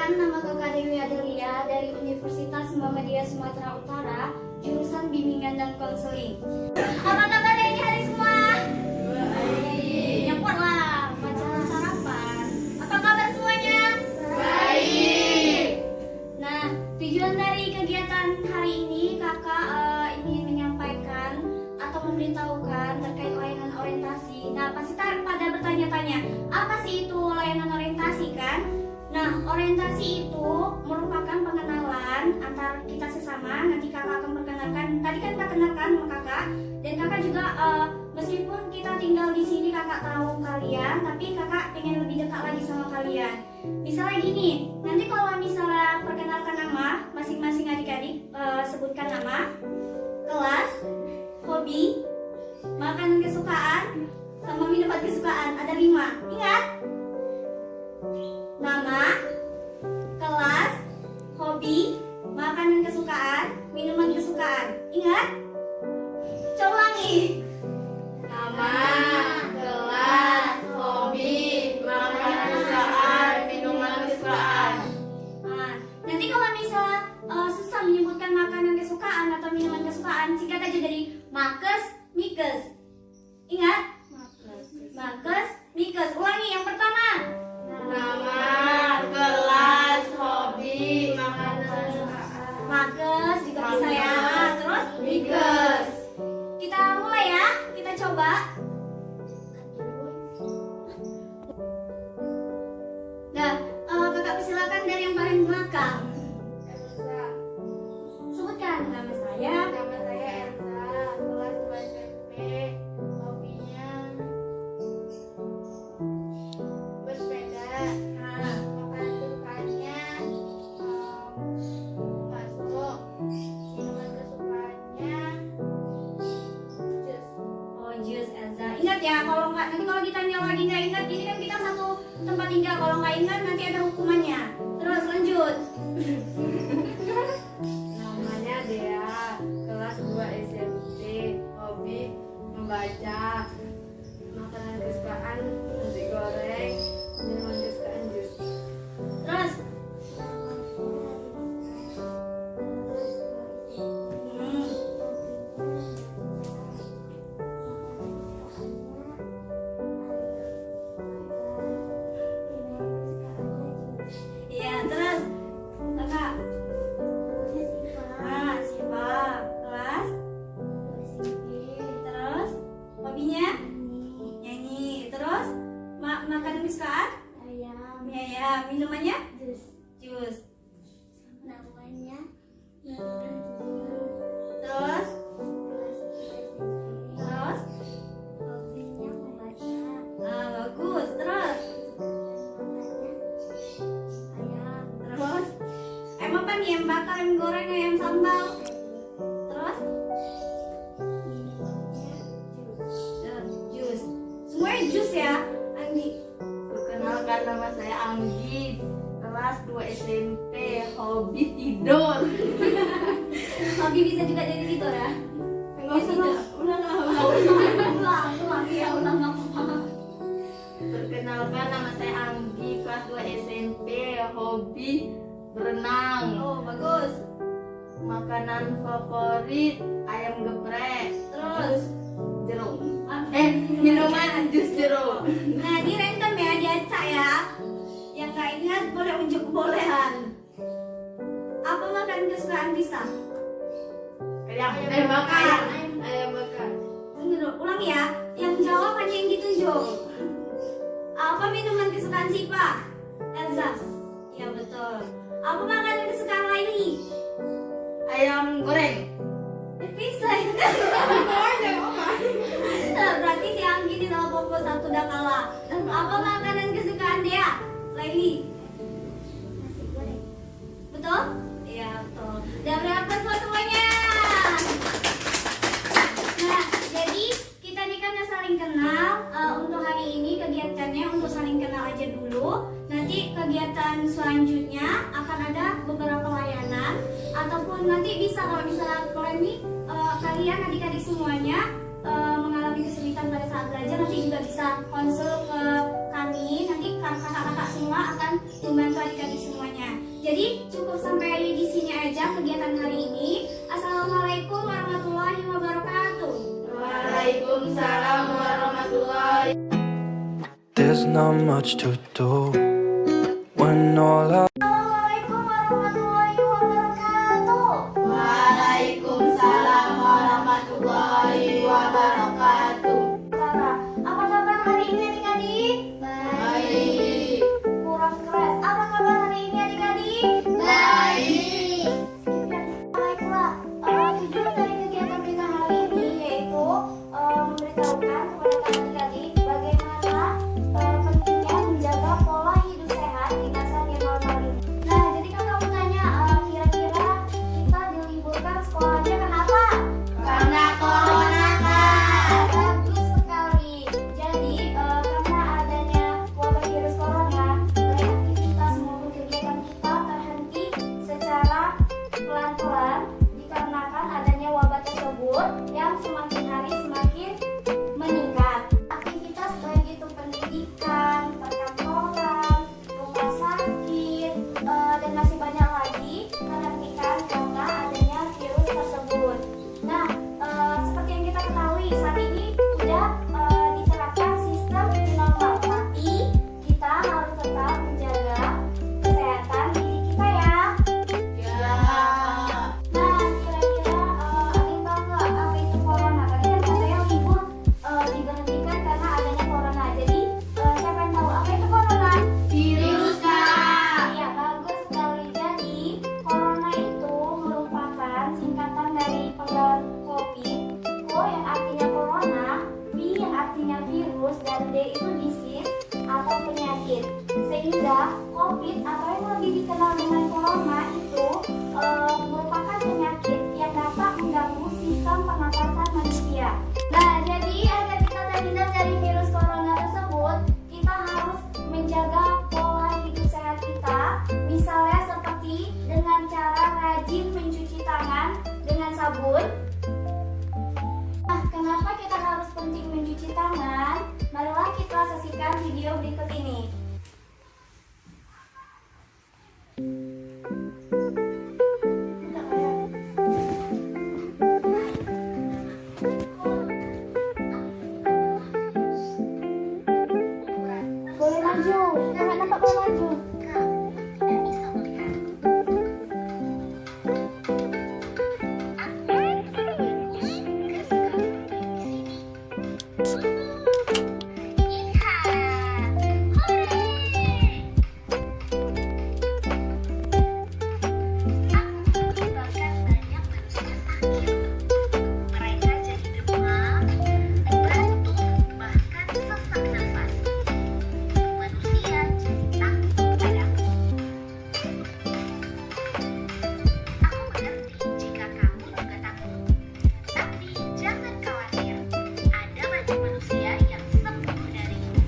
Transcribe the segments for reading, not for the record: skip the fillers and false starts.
Perkenalkan, nama Kakak Dewi Adelia dari Universitas Muhammadiyah Sumatera Utara, jurusan Bimbingan dan Konseling. Apa kabar hari semua? Baik. Ya kuatlah, baca sarapan. Apa kabar semuanya? Baik. Nah, tujuan dari kegiatan hari ini Kakak ingin menyampaikan atau memberitahukan terkait layanan orientasi. Nah, pasti pada bertanya-tanya, apa sih itu layanan orientasi kan? Nah, orientasi itu merupakan pengenalan antar kita sesama. Nanti kakak akan perkenalkan. Tadi kan kakak kenalkan sama kakak, dan kakak juga meskipun kita tinggal di sini kakak tahu kalian, tapi kakak pengen lebih dekat lagi sama kalian. Misalnya gini, nanti kalau misalnya perkenalkan nama masing-masing adik-adik, sebutkan nama, kelas, hobi, makanan kesukaan, sama minuman kesukaan. Ada 5. Ingat? Nama, kelas, hobi, makanan kesukaan, minuman kesukaan. Ingat? Coba ulangi. Nama, kelas, hobi, makanan kesukaan, minuman kesukaan. Nah, nanti kalau misalnya susah menyebutkan makanan kesukaan atau minuman kesukaan, singkat aja dari makes, mikes. Ingat? Makes, mikes. Ulangi yang pertama. Nama, kelas, hobi, makanan kesukaan. Makes juga bisa ya. Terus mikes. Kita mulai ya. Kita coba. Nah, kakak persilakan dari yang paling belakang. Sebutkan nama saya. Nama saya Elsa, kelas 2 SMP. Hobinya bersepeda. Makanan kesukaannya bakso. Minuman kesukaannya jus. Oh, jus Elza. Ingat ya, kalau nggak nanti kalau ditanya lagi nggak ingat, jadi kan kita satu tempat tinggal. Kalau nggak ingat nanti ada hukumannya. Terus lanjut. Namanya Dea, kelas 2 SMP. Hobi membaca. Makanan kesukaan nasi goreng. Minuman kesukaan jus. Terus. Iya, terus. Kakak. Ah, Siva, kelas. Terus, hobinya nyanyi. Terus, makanan kesukaan? Ayam. Ya, minumannya? Jus. Jus. Namanya Terus, terus, hobinya membaca. bagus. Terus, Ayam. terus, ayam apa nih? Ayam bakar, ayam goreng, ayam sambal. Terus, jus. Semuanya jus ya, Anggi. Perkenalkan, nama saya Anggi, kelas 2 SMP. Hobi tidur. Hobi bisa juga jadi tidur ya. Enggak usah lah, ulang. Ulang ya, ulang nggak apa-apa. Perkenalkan, nama saya Anggi, kelas 2 SMP. Hobi berenang. Oh, bagus. Makanan favorit ayam geprek. Terus, Jeruk. ah, Minuman jus jeruk. nah di random ya, diacak ya. Yang nggak ingat boleh unjuk kebolehan. Apa makanan kesukaan Risa? Ayam bakar. Ayam bakar. Ulang ya. Yang jawab hanya yang ditunjuk. Apa minuman kesukaan Sipa? Elza. Ya betul. Apa makanan kesukaan Laili? Ayam goreng. Bisa ya. Nah, berarti si Anggi ini sama Popo satu udah kalah. Apa makanan kesukaan Dea? Laili. Nasi goreng. Betul? Iya betul. Dan berapa buat semuanya? Nah, jadi kita nih kan saling kenal. Untuk hari ini kegiatannya untuk saling kenal aja dulu. Nanti kegiatan selanjutnya akan ada beberapa layanan, ataupun nanti bisa kalau misalnya kalian nih kalian adik-adik semuanya mengalami kesulitan pada saat belajar, nanti juga bisa konsul ke kami, nanti kakak-kakak semua akan membantu adik-adik semuanya. Jadi cukup sampai di sini aja kegiatan hari ini. Assalamualaikum warahmatullahi wabarakatuh. Waalaikumsalam warahmatullahi. There's not much to do when all I Assalamualaikum warahmatullahi wabarakatuh. Waalaikumsalam warahmatullahi wabarakatuh. Tara, apa kabar hari ini adik-adik? Baik. Kurang keras. Apa kabar hari ini adik-adik? Baik. Baiklah, tujuan dari kegiatan kita hari ini yaitu memberitahukan kepada adik-adik bagaimana pentingnya menjaga pola hidup sehat di masa new normal ini. Nah, jadi kan kamu tanya kira-kira kita diliburkan sekolahnya kenapa? Karena corona, Kak. Bagus sekali. Jadi karena adanya wabah virus corona, baik aktivitas maupun kegiatan kita terhenti secara pelan-pelan dikarenakan adanya wabah tersebut yang semakin hari semakin meningkat. Aktivitas baik itu pendidikan, perkantoran, rumah sakit, dan masih banyak lagi terhentikan karena adanya virus tersebut. Nah, seperti yang kita ketahui saat ini sudah diterapkan sistem new normal, tapi kita harus tetap menjaga kesehatan diri kita ya. Ya. Nah, kira-kira Amin tahu nggak apa itu corona? Tadi kan katanya libur diberhentikan karena adanya corona. Jadi siapa yang tahu apa itu corona? Virus, Kak. Iya, bagus sekali. Jadi corona itu merupakan singkatan dari penggalan COVID. Co yang artinya corona, V yang artinya virus, dan D itu disease atau penyakit. Sehingga COVID atau yang lebih dikenal dengan corona itu merupakan penyakit yang dapat mengganggu sistem pernapasan manusia. Nah, jadi agar kita terhindar dari virus corona tersebut, kita harus menjaga pola hidup sehat kita, misalnya seperti dengan cara rajin mencuci tangan dengan sabun. Nah, kenapa kita harus penting mencuci tangan? Marilah kita saksikan video berikut ini. Boleh maju, jangan nampak boleh maju. Mereka jadi demam, batuk, bahkan sesak nafas. Manusia jadi takut padaku. Aku mengerti jika kamu juga takut. Tapi jangan khawatir, ada banyak manusia yang sembuh dariku.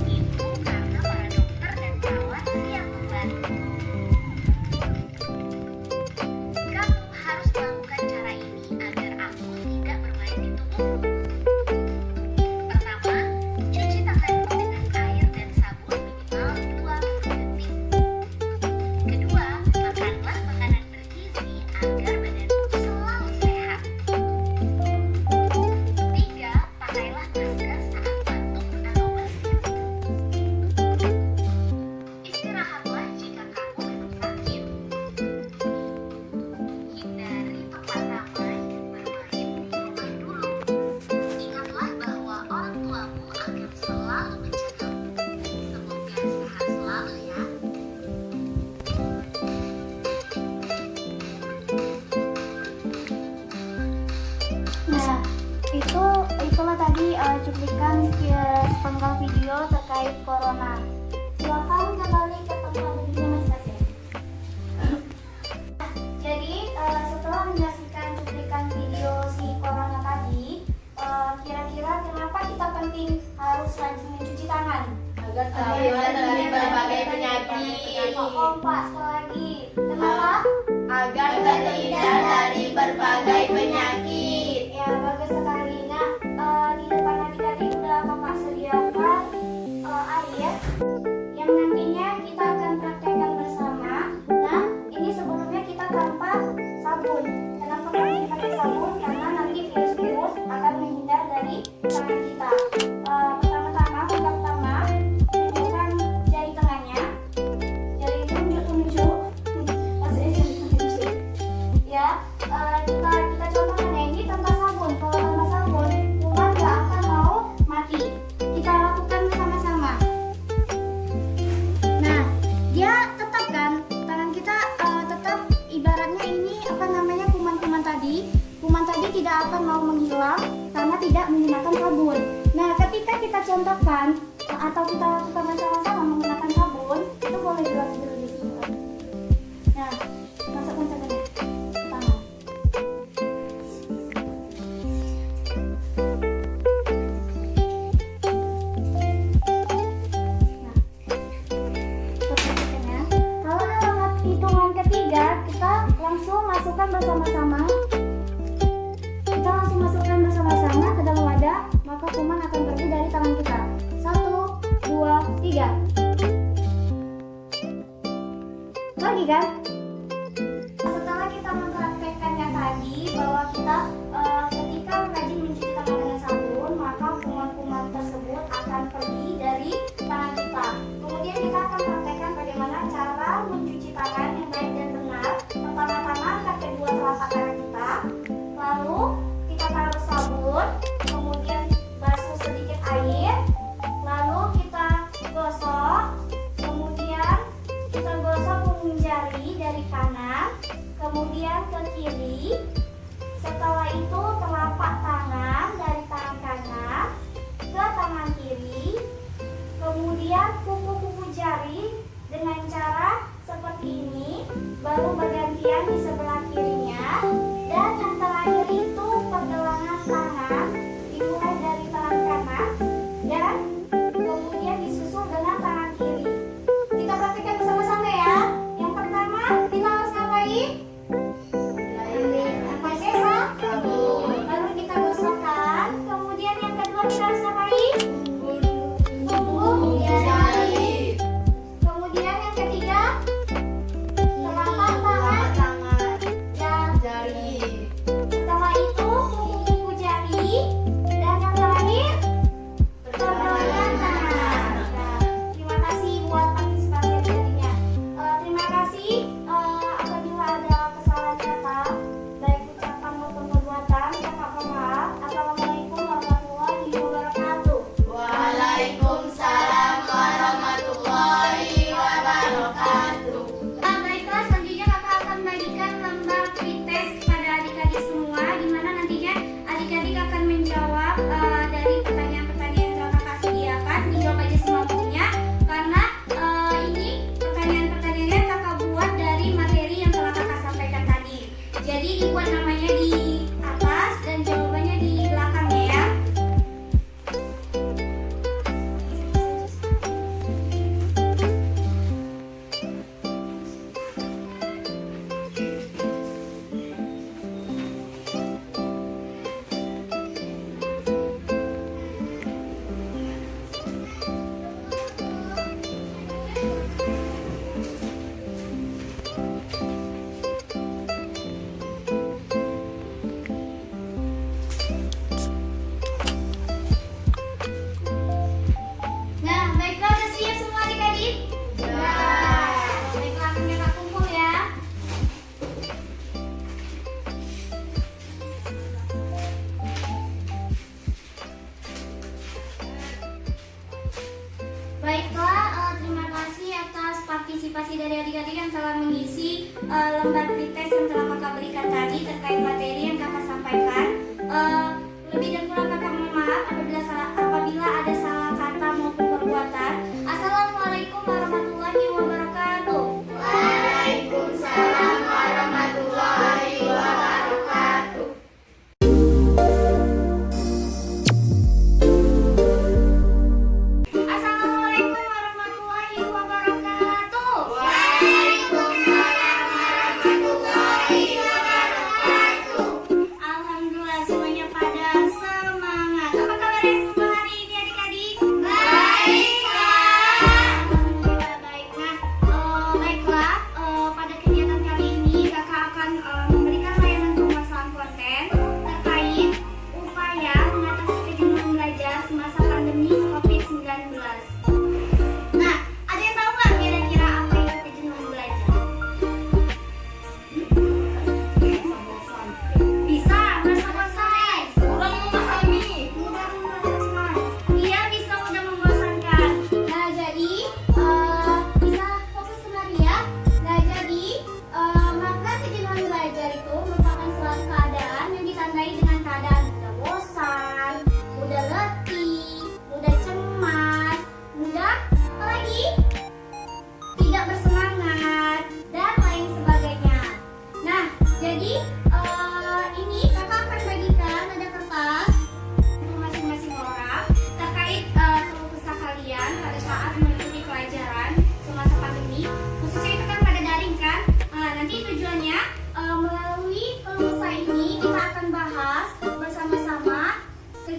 Itu karena para dokter dan perawat siap membantu. Kamu harus melakukan cara ini agar aku tidak bermain di tubuhmu. Pertama, cuci tanganmu dengan air dan sabun minimal 20 detik. Kedua, makanlah makanan bergizi agar badanmu selalu sehat. Tiga, pakailah masker saat batuk atau bersin. Istirahatlah jika kamu memang sakit. Hindari tempat ramai dan bermain di rumah dulu. Ingatlah bahwa orang tuamu akan selalu menjagamu. Semoga sehat selalu ya. Nah, itulah tadi cuplikan sepenggal video terkait corona. Silakan kembali ke tempat duduknya masing-masing. Jadi setelah menyaksikan cuplikan video si corona tadi, kira-kira kenapa kita penting harus rajin mencuci tangan? Agar terhindar dari berbagai penyakit. Kompas sekali lagi. Kenapa? Agar terhindar dari berbagai penyakit. Ya, bagus sekali. Nah, di depan adik-adik udah kakak sediakan menghilang karena tidak menggunakan sabun. Nah, ketika kita contohkan atau kita lakukan bersama-sama menggunakan sabun, itu boleh diulangi dulu di sini. Nah, masukkan sabunnya ke tangan. Kalau dalam hitungan ketiga, kita langsung masukkan bersama-sama. Kita langsung masukkan bersama-sama ke dalam wadah, maka kuman akan pergi dari tangan kita. 1, 2, 3. Lagi kan? Setelah kita mempraktekkannya tadi bahwa kita ketika rajin mencuci tangan dengan sabun, maka kuman-kuman tersebut akan pergi dari tangan kita. Kemudian kita akan praktekkan bagaimana cara mencuci tangan yang baik dan benar. Pertama-tama angkat kedua telapak tangan kita, lalu kita taruh sabun, kemudian basuh sedikit air, lalu kita gosok, kemudian kita gosok ujung jari dari kanan, kemudian ke kiri. Setelah itu telapak tangan dari tangan kanan ke tangan kiri, kemudian kuku-kuku jari dengan cara seperti ini, baru bergantian di sebelah kirinya, dan yang terakhir itu pergelangan tangan dimulai dari tangan kanan dan kemudian disusul dengan tangan kiri. Kita praktikkan bersama-sama ya. Yang pertama kita harus ngapain? Pakai sabun. Lalu kita gosokkan. Kemudian yang kedua kita harus ngapain? Kuku jari. Kemudian yang ketiga telapak tangan dan jari. Setelah itu kuku-kuku jari dan yang terakhir pergelangan tangan. Nah, terima kasih buat partisipasi tadinya. Terima kasih apabila ada kesalahan kata baik ucapan maupun perbuatan, kakak maaf. Assalamualaikum warahmatullahi wabarakatuh. Waalaikumsalam warahmatullahi wabarakatuh. Baiklah, selanjutnya kakak akan membagikan lembar pretest kepada adik-adik semua, di mana nantinya adik-adik akan menjawab dari pertanyaan-pertanyaan yang telah kakak sediakan. Dijawab aja semampunya, karena ini pertanyaan-pertanyaannya kakak buat dari materi yang telah kakak sampaikan tadi. Jadi dibuat namanya di atas dan jawabannya di belakangnya ya. Nah, baiklah, udah siap semua adik-adik? Ya. Baiklah, akhirnya kakak kumpul ya. Baiklah, terima kasih atas partisipasi dari adik-adik yang telah mengisi lembar pretest yang telah kakak berikan tadi terkait materi yang kakak sampaikan. Lebih dan kurang kakak mohon maaf apabila ada salah kata maupun perbuatan. Assalamualaikum warahmatullahi wabarakatuh. Waalaikumsalam warahmatullahi wabarakatuh. Assalamualaikum warahmatullahi wabarakatuh. Waalaikumsalam warahmatullahi wabarakatuh.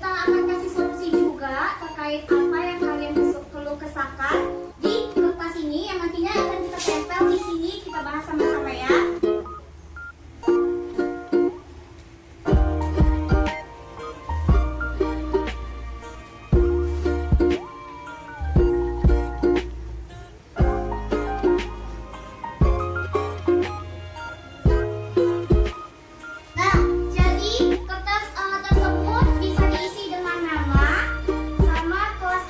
kita akan kasih solusi juga terkait apa yang kalian keluh kesahkan di kertas ini yang nantinya akan kita tempel di sini, kita bahas sama-sama ya. Nah, jadi kertas tersebut bisa diisi dengan nama sama kelas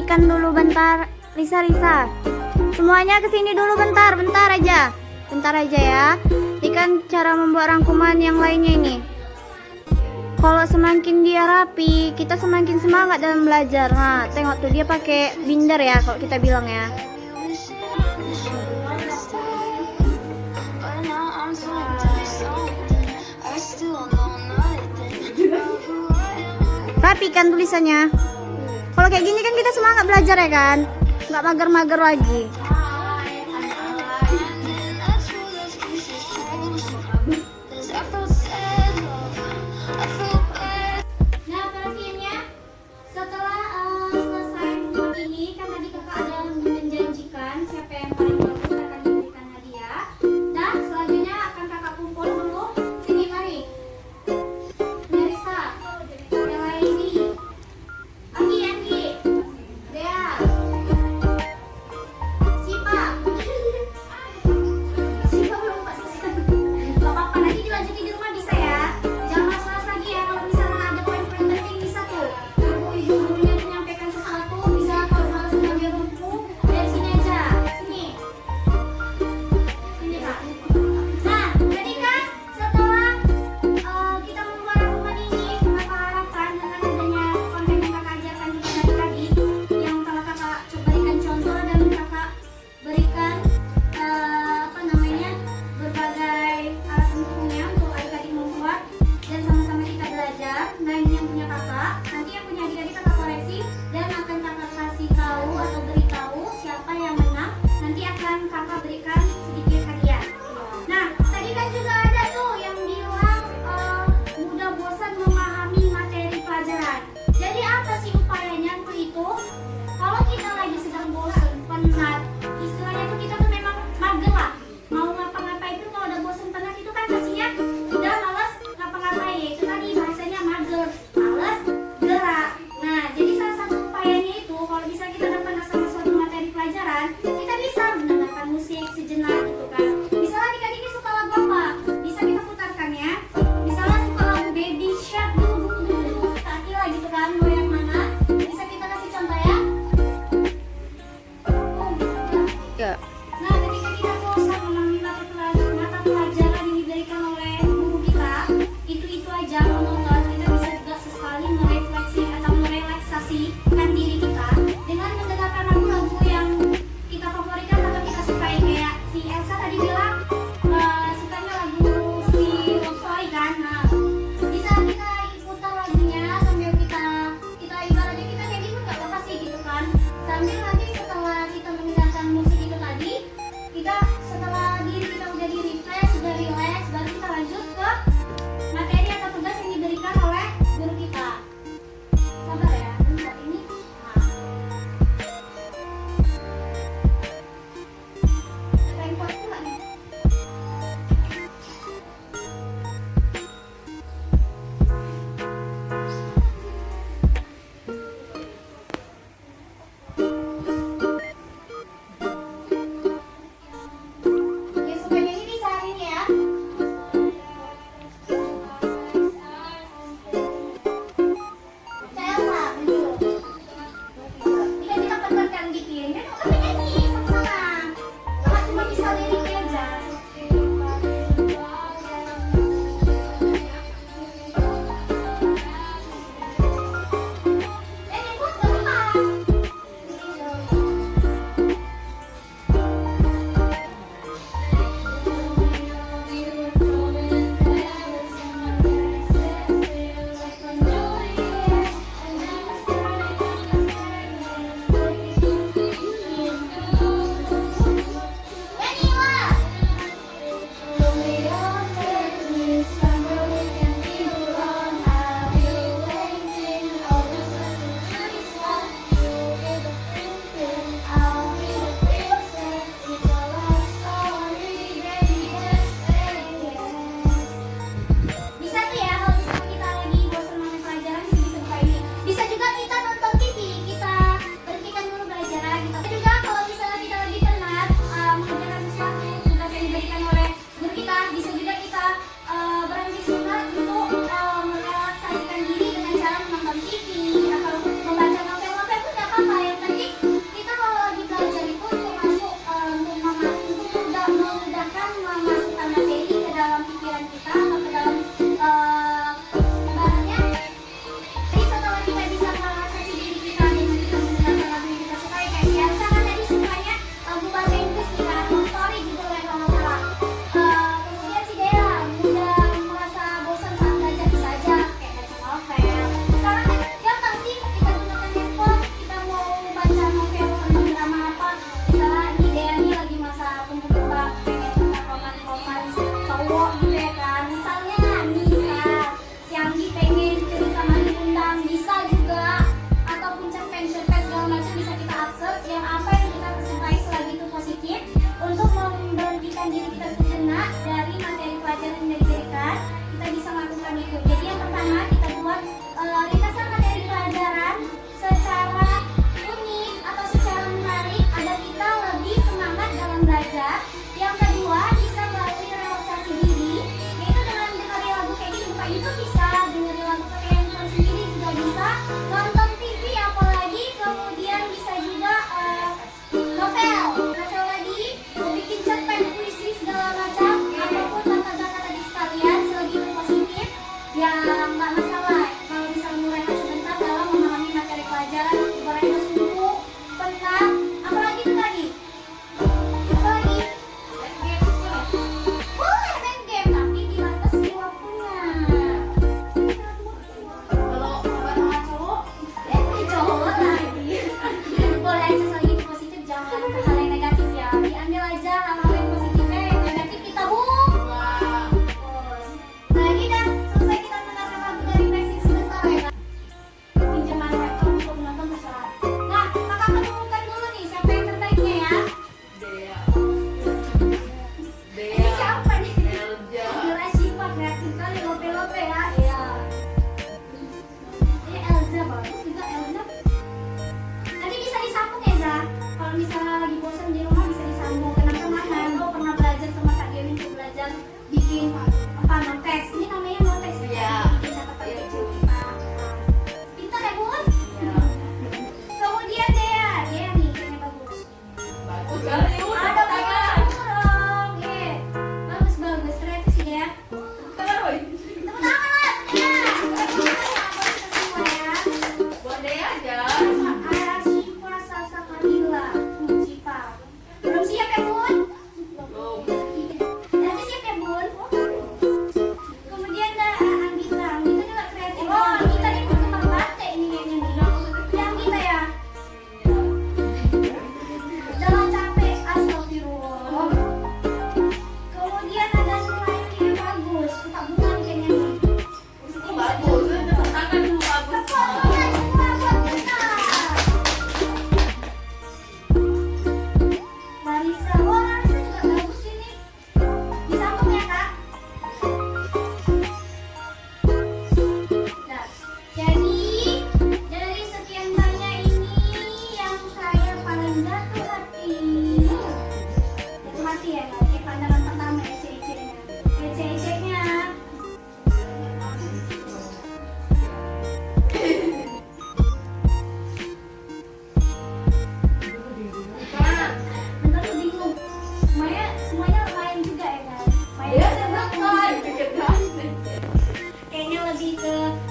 rapikan dulu bentar. Risa. Semuanya kesini dulu bentar aja. Bentar aja ya. Ini kan cara membuat rangkuman yang lainnya ini. Kalau semakin dia rapi, kita semakin semangat dalam belajar. Nah, tengok tuh dia pakai binder ya kalau kita bilang ya. Rapikan tulisannya. Kalau kayak gini kan kita semangat belajar ya kan, nggak mager-mager lagi. Nah, perhatiannya setelah selesai membuat ini kan tadi kakak ada menjanjikan siapa yang paling bagus akan diberikan hadiah. Dan selanjutnya akan kakak kumpul dulu. Sini mari. Nerisa, yang lain ini. Anggi, Dea.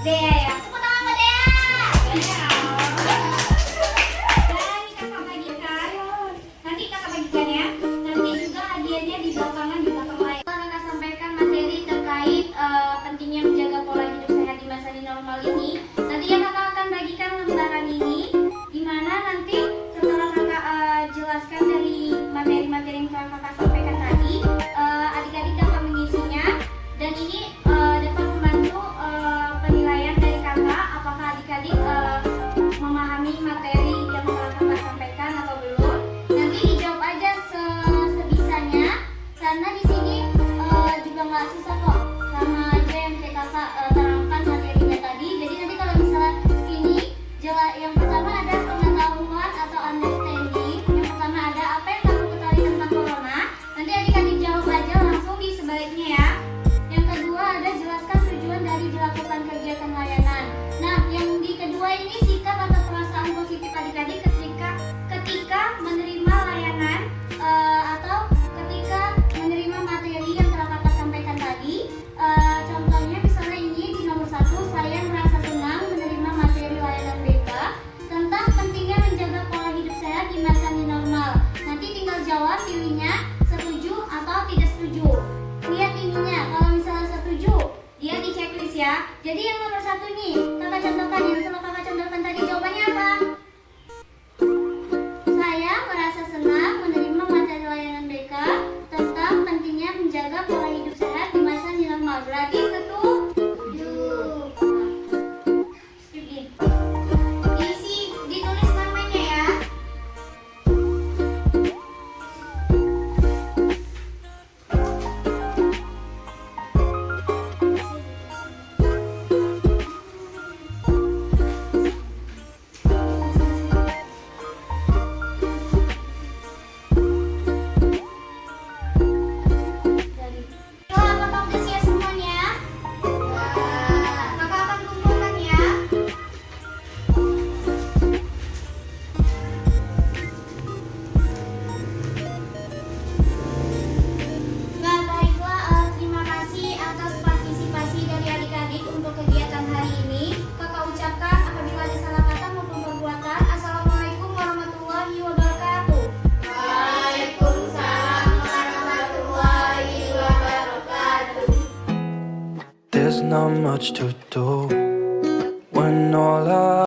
Dea ya. Tepuk tangan buat Dea. Dan kakak bagikan. Nanti kakak bagikan ya. Nanti juga hadiahnya di belakang layar. Kakak sampaikan materi terkait pentingnya menjaga pola hidup sehat di masa new normal ini. Nanti ya kakak akan bagikan lembaran ini, di mana nanti setelah kakak jelaskan dari materi-materi yang telah kakak sampaikan tadi, adik-adik dapat mengisinya. Dan ini dapat membantu penilaian dari kakak apakah adik-adik memahami materi yang telah kakak sampaikan atau belum. Nanti dijawab aja sebisanya, karena di sini juga nggak susah kok, sama aja yang kayak kakak terangkan materinya tadi. Jadi nanti kalau misalnya ini yang pertama ada pengetahuan atau understanding. Yang pertama ada apa yang kamu ketahui tentang corona. Nanti adik-adik jawab aja langsung di sebaliknya ya. Yang kedua ada jelaskan tujuan dari dilakukan kegiatan layanan. Nah, yang di kedua ini sikap atau perasaan positif adik-adik ketika menerima layanan atau ketika menerima materi yang telah kakak sampaikan tadi. Contohnya misalnya ini di nomor 1, saya merasa senang menerima materi layanan BK tentang pentingnya menjaga pola hidup sehat di masa new normal. Nanti tinggal jawab pilihnya setuju atau tidak setuju. Lihat ininya, kalau misalnya setuju, dia di checklist ya. Jadi yang nomor 1 nih, kakak contohkan, yang selalu kakak contohkan tadi jawabannya apa? Saya merasa senang menerima materi layanan BK tentang pentingnya menjaga pola hidup sehat di masa new normal. Berarti setuju. Ditulis namanya ya. Apakah udah siap semuanya? Kakak akan kumpulkan ya. Nah, baiklah, terima kasih atas partisipasi dari adik-adik untuk kegiatan hari ini. Kakak ucapkan apabila ada salah kata maupun perbuatan, Assalamualaikum warahmatullahi wabarakatuh. Waalaikumsalam warahmatullahi wabarakatuh. There's not much to do when all I